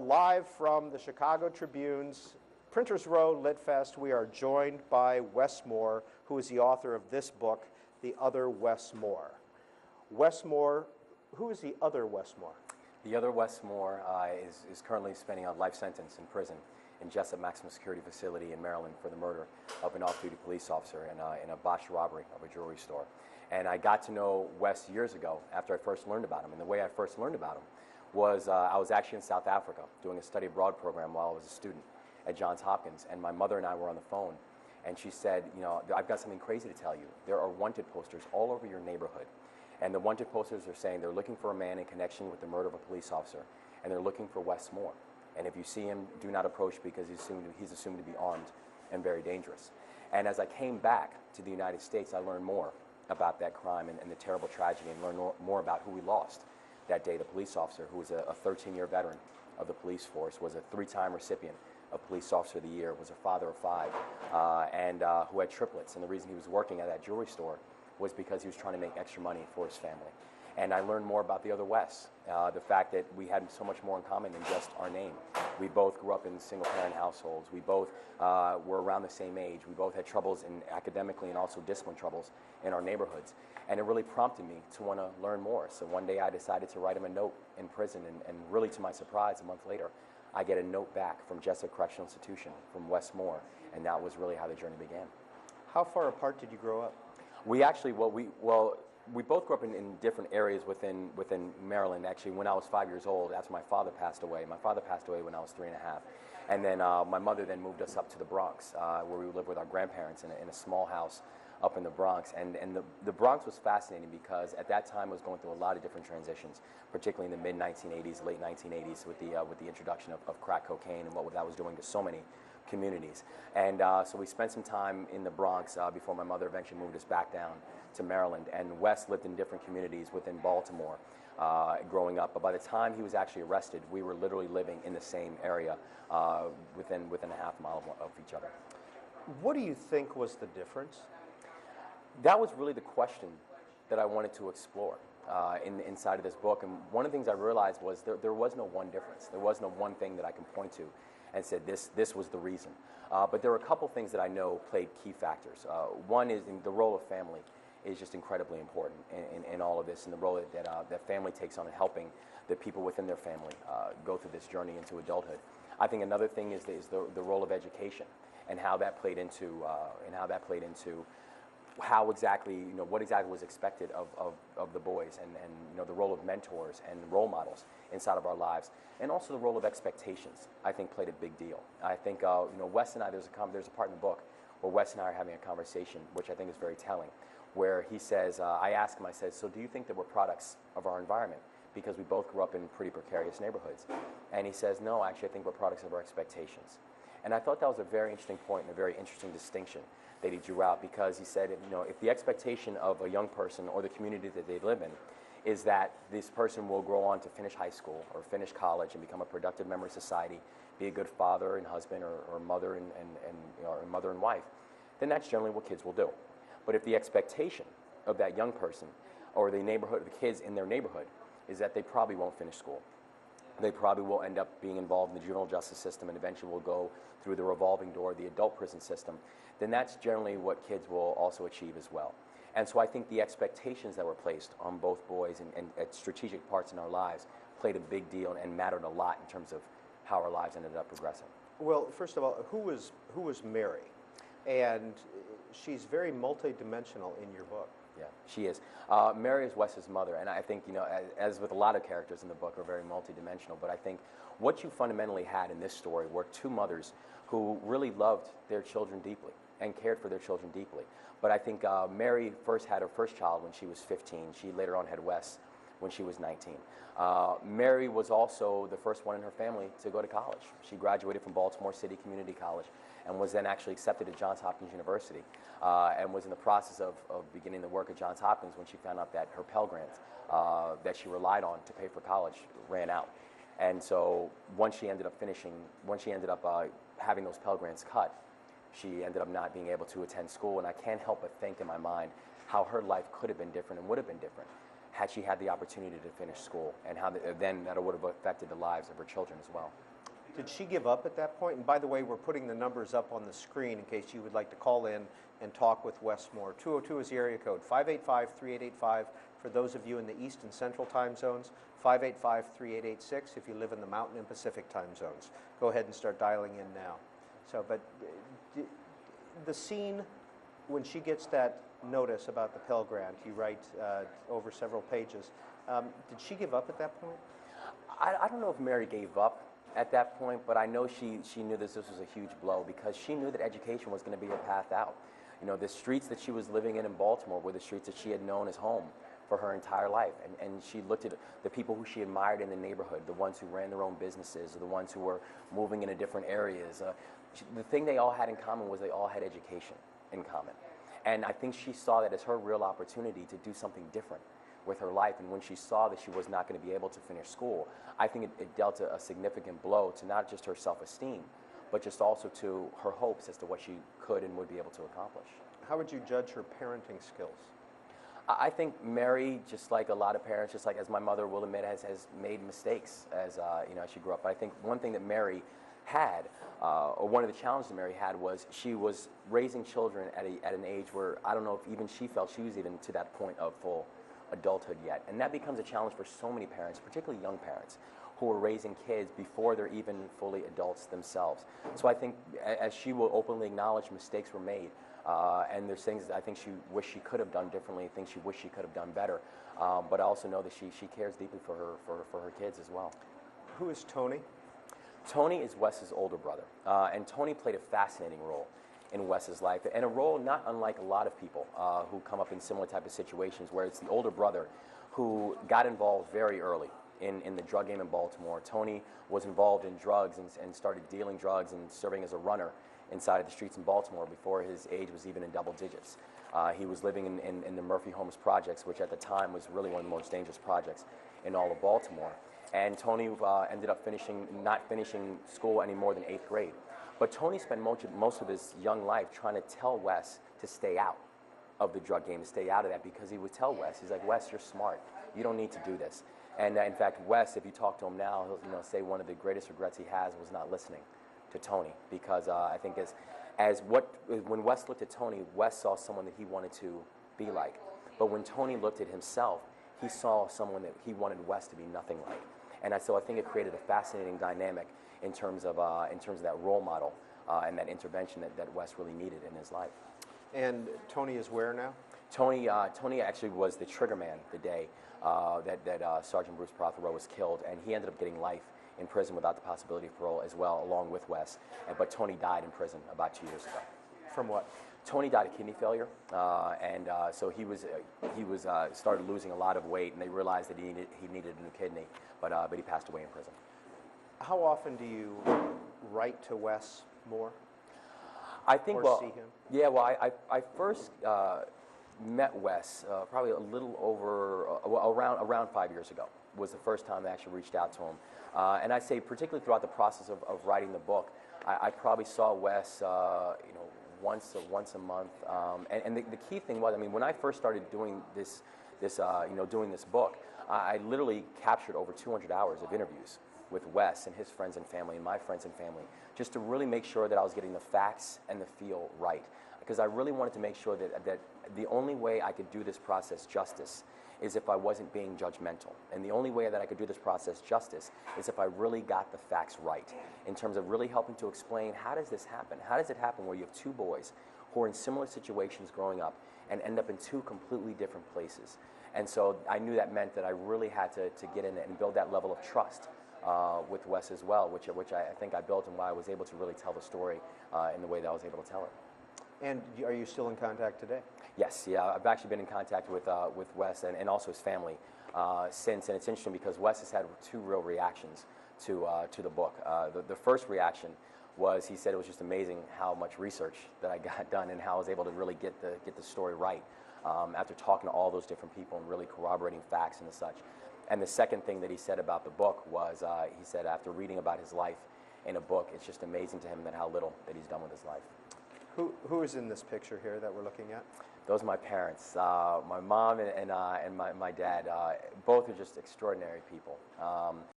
live from the Chicago Tribune's Printers Row Lit Fest. We are joined by Wes Moore, who is the author of this book, The Other Wes Moore. Wes Moore, who is the other Wes Moore? The other Wes Moore is currently spending a life sentence in prison in Jessup Maximum Security Facility in Maryland for the murder of an off-duty police officer in a botched robbery of a jewelry store. And I got to know Wes years ago after I first learned about him. And the way I first learned about him was I was actually in South Africa doing a study abroad program while I was a student at Johns Hopkins. And my mother and I were on the phone. And she said, you know, I've got something crazy to tell you. There are wanted posters all over your neighborhood. And the wanted posters are saying they're looking for a man in connection with the murder of a police officer. And they're looking for Wes Moore. And if you see him, do not approach because he's assumed to be armed and very dangerous. And as I came back to the United States, I learned more about that crime and the terrible tragedy, and learned more about who we lost that day. The police officer, who was a 13-year veteran of the police force, was a 3-time recipient of Police Officer of the Year, was a father of 5, and who had triplets. And the reason he was working at that jewelry store was because he was trying to make extra money for his family. And I learned more about the other Wes, the fact that we had so much more in common than just our name. We both grew up in single-parent households. We both were around the same age. We both had troubles academically and also discipline troubles in our neighborhoods. And it really prompted me to want to learn more. So one day I decided to write him a note in prison, and really to my surprise, a month later, I get a note back from Jessup Correctional Institution from Wes Moore, and that was really how the journey began. How far apart did you grow up? We actually, we both grew up in different areas within Maryland. Actually, when I was 5 years old, after my father passed away. My father passed away when I was 3 and a half. And then my mother then moved us up to the Bronx, where we lived with our grandparents in a small house up in the Bronx. And the Bronx was fascinating because at that time it was going through a lot of different transitions, particularly in the mid-1980s, late 1980s, with the introduction of crack cocaine and what that was doing to so many communities. And so we spent some time in the Bronx before my mother eventually moved us back down to Maryland. And Wes lived in different communities within Baltimore growing up. But by the time he was actually arrested, we were literally living in the same area within a half mile of each other. What do you think was the difference? That was really the question that I wanted to explore inside of this book. And one of the things I realized was there was no one difference. There was no one thing that I can point to and said this was the reason. But there were a couple things that I know played key factors. One is the role of family is just incredibly important in all of this, and the role that family takes on in helping the people within their family go through this journey into adulthood. I think another thing is the role of education and how that played into how exactly, what exactly was expected of the boys, and the role of mentors and role models inside of our lives, and also the role of expectations, I think played a big deal. I think, Wes and I, there's a part in the book where Wes and I are having a conversation, which I think is very telling, where he says, I ask him, I said, so do you think that we're products of our environment? Because we both grew up in pretty precarious neighborhoods. And he says, no, actually, I think we're products of our expectations. And I thought that was a very interesting point and a very interesting distinction that he drew out, because he said, if the expectation of a young person or the community that they live in is that this person will grow on to finish high school or finish college and become a productive member of society, be a good father and husband or mother and mother and wife, then that's generally what kids will do. But if the expectation of that young person or the kids in their neighborhood is that they probably won't finish school, they probably will end up being involved in the juvenile justice system and eventually will go through the revolving door, the adult prison system, then that's generally what kids will also achieve as well. And so I think the expectations that were placed on both boys and at strategic parts in our lives played a big deal and mattered a lot in terms of how our lives ended up progressing. Well, first of all, who was Mary? And she's very multidimensional in your book. Yeah, she is. Mary is Wes's mother, and I think, as with a lot of characters in the book, are very multidimensional. But I think what you fundamentally had in this story were two mothers who really loved their children deeply and cared for their children deeply. But I think Mary first had her first child when she was 15. She later on had Wes when she was 19. Mary was also the first one in her family to go to college. She graduated from Baltimore City Community College and was then actually accepted at Johns Hopkins University and was in the process of beginning the work at Johns Hopkins when she found out that her Pell Grant that she relied on to pay for college ran out. And so once she ended up having those Pell Grants cut, she ended up not being able to attend school. And I can't help but think in my mind how her life could have been different and would have been different had she had the opportunity to finish school, and how then that would have affected the lives of her children as well. Did she give up at that point? And by the way, we're putting the numbers up on the screen in case you would like to call in and talk with Wes Moore. 202 is the area code, 585-3885 for those of you in the East and Central time zones, 585-3886 if you live in the Mountain and Pacific time zones. Go ahead and start dialing in now. So, but the scene when she gets that notice about the Pell Grant, you write over several pages, did she give up at that point? I don't know if Mary gave up at that point, but I know she knew this was a huge blow because she knew that education was going to be her path out. You know, the streets that she was living in Baltimore were the streets that she had known as home for her entire life. And she looked at the people who she admired in the neighborhood, the ones who ran their own businesses, or the ones who were moving into different areas. The thing they all had in common was they all had education in common. And I think she saw that as her real opportunity to do something different with her life. And when she saw that she was not going to be able to finish school, I think it dealt a significant blow to not just her self-esteem, but just also to her hopes as to what she could and would be able to accomplish. How would you judge her parenting skills? I think Mary, just like a lot of parents, just like as my mother will admit, has made mistakes as as she grew up. But I think one thing that Mary had, or one of the challenges that Mary had, was she was raising children at an age where I don't know if even she felt she was even to that point of full adulthood yet. And that becomes a challenge for so many parents, particularly young parents, who are raising kids before they're even fully adults themselves. So I think as she will openly acknowledge mistakes were made, and there's things that I think she wished she could have done differently, things she wished she could have done better. But I also know that she cares deeply for her kids as well. Who is Tony? Tony is Wes's older brother, and Tony played a fascinating role in Wes's life, and a role not unlike a lot of people who come up in similar type of situations, where it's the older brother who got involved very early in the drug game in Baltimore. Tony was involved in drugs and started dealing drugs and serving as a runner inside of the streets in Baltimore before his age was even in double digits. He was living in the Murphy Homes projects, which at the time was really one of the most dangerous projects in all of Baltimore. And Tony ended up not finishing school any more than 8th grade. But Tony spent most of his young life trying to tell Wes to stay out of the drug game, to stay out of that, because he would tell Wes, he's like, Wes, you're smart. You don't need to do this. And in fact, Wes, if you talk to him now, he'll say one of the greatest regrets he has was not listening to Tony, because I think when Wes looked at Tony, Wes saw someone that he wanted to be like. But when Tony looked at himself, he saw someone that he wanted Wes to be nothing like. And so I think it created a fascinating dynamic in terms of that role model and that intervention that Wes really needed in his life. And Tony is where now? Tony actually was the trigger man the day that Sergeant Bruce Prothero was killed, and he ended up getting life in prison without the possibility of parole as well, along with Wes. But Tony died in prison about 2 years ago. From what? Tony died of kidney failure, and so he started losing a lot of weight, and they realized that he needed a new kidney, but he passed away in prison. How often do you write to Wes Moore? I think, or see him? Yeah, well, I first met Wes probably a little over around 5 years ago. Was the first time I actually reached out to him, and I say particularly throughout the process of writing the book, I probably saw Wes, once a month, and the key thing was, I mean, when I first started doing this book, I literally captured over 200 hours of interviews with Wes and his friends and family and my friends and family, just to really make sure that I was getting the facts and the feel right, because I really wanted to make sure that the only way I could do this process justice is if I wasn't being judgmental. And the only way that I could do this process justice is if I really got the facts right, in terms of really helping to explain, how does this happen? How does it happen where you have two boys who are in similar situations growing up and end up in two completely different places? And so I knew that meant that I really had to get in and build that level of trust with Wes as well, which I think I built, and why I was able to really tell the story in the way that I was able to tell it. And are you still in contact today? Yes, yeah, I've actually been in contact with Wes and also his family since, and it's interesting because Wes has had two real reactions to the book. The first reaction was, he said it was just amazing how much research that I got done and how I was able to really get the story right after talking to all those different people and really corroborating facts and such. And the second thing that he said about the book was, he said after reading about his life in a book, it's just amazing to him that how little that he's done with his life. Who is in this picture here that we're looking at? Those are my parents, my mom and my dad. Both are just extraordinary people.